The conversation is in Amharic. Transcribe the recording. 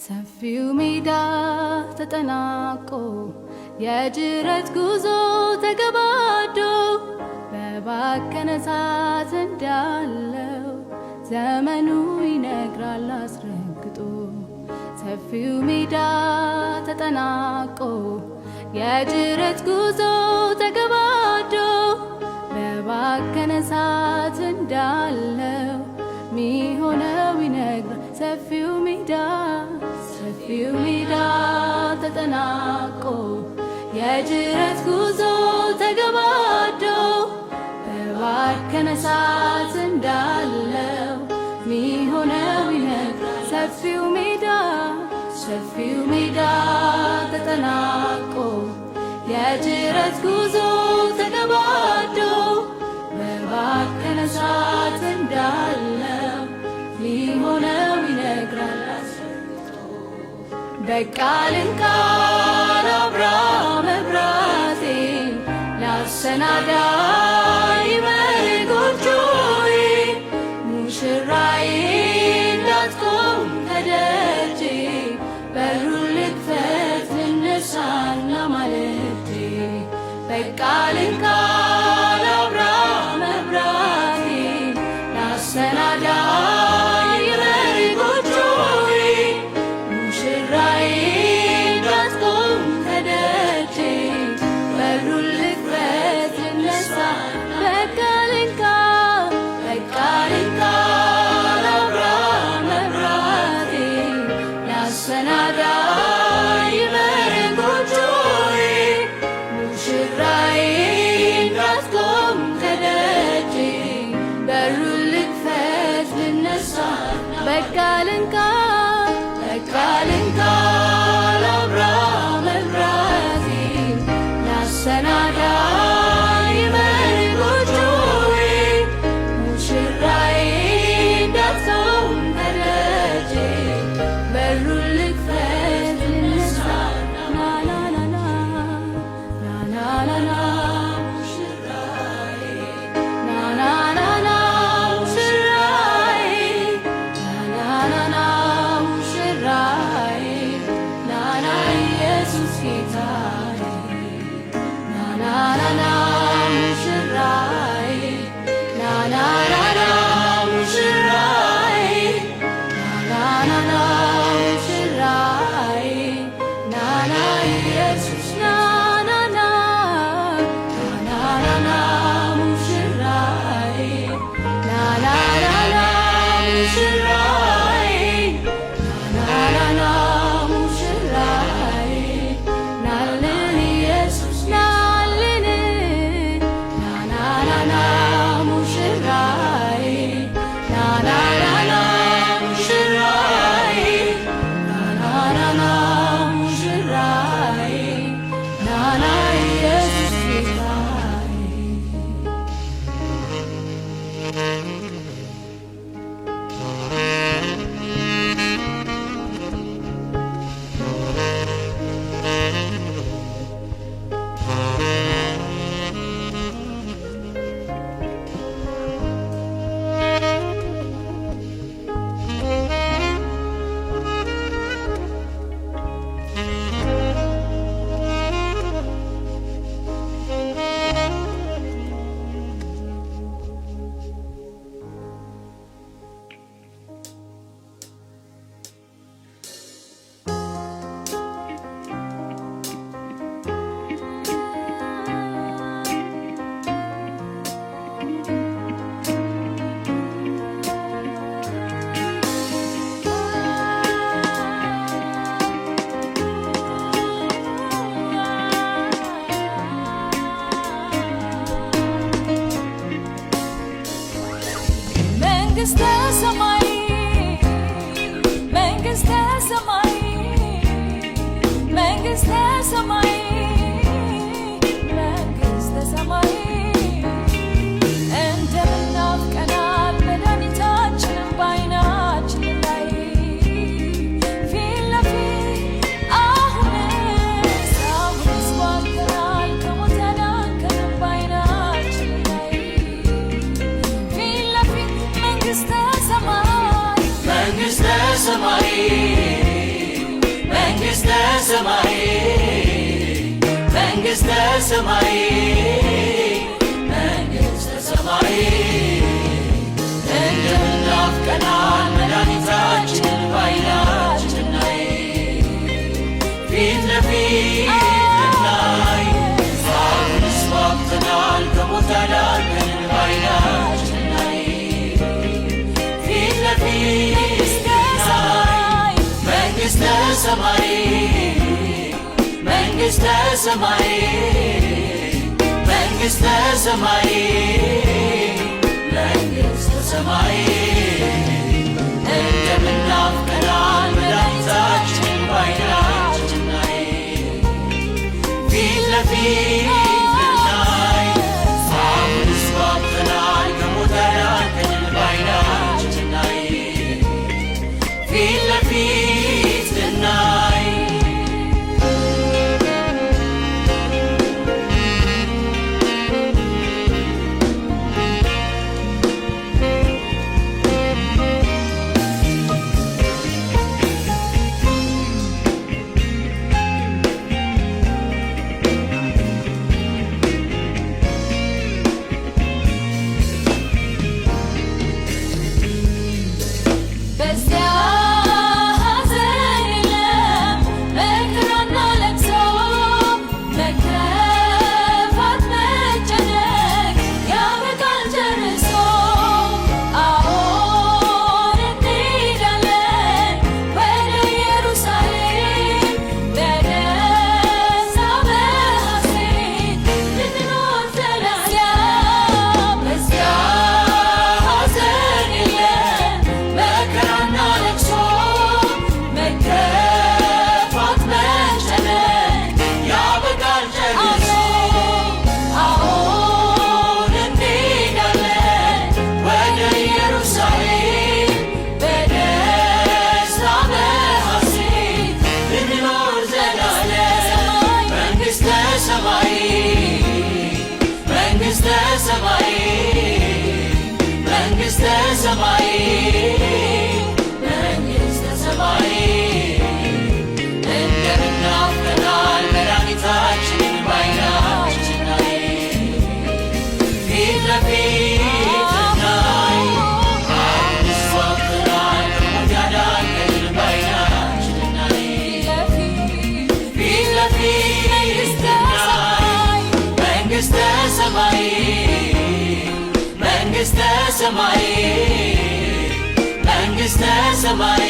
ሰፊው ሜዳ ተጠናቆ የጅረት ጉዞ ተገባዶ በባከነ ሰዓት እንዳለው ዘመኑ ይነግራል አስረግጦ። ሰፊው ሜዳ ተጠናቆ የጅረት ጉዞ ተገባዶ በባከነ ሰዓት እንዳለው ሚሆነው ይነግራል ሰፊው ሜዳ ተጠናቆ የጅረት ጉዞ ተገባዶ በባከነ ሰዓት እንዳለው ሚሆነው ይነግራል ሰፊው ሜዳ ተጠናቆ የጅረት ጉዞ ተገባዶ በባከነ ሰዓት እንዳለው ሚሆነው ይነግራል በቃ ልንካ ላብራ መብራቴን ላሰናዳ ይበል ጎጆዬ ሙሽራዬ እንዳትቆም ከደጄ በሩን ልክፈት ልነሳና ማለቴ በቃ ልንካ ላብራ መብራቴን ላሰናዳ ሰማይ መንግሥተ ሰማይ መንግሥተ ሰማይ እንደምናፍቀናል መድኃኒታችንን ባይናችን እናይ ፊት ለፊት ልናይ አሁንስ ጓጉተናል ከሞት ያዳነንን ባይናችን እናይ ፊት ለፊት ልናይ መንግሥተ ሰማይ መንግሥተ ሰማይ መንግሥተ ሰማይ መንግሥተ ሰማይ እንደምናፍቀናል መድኃኒታችንን ባይናችን እናይ ፊት ለፊት ልናይ አሁንስ ጓጉተናል ከሞት ያዳነንን ባይናችን እናይ ፊት ለፊት ልናይ መንግሥተ ሰማይ መንግሥተ ሰማይ መንግሥተ ሰማይ እንደምናፍቀናል መድኃኒታችንን ባይናችን እናይ ፊት ለፊት ልናይ አሁንስ ጓጉተናል ከሞት ያዳነንን ባይናችን እናይ ፊት ለፊት ልናይ መንግሥተ ሰማይ መንግሥተ ሰማይ መንግሥተ ሰማይ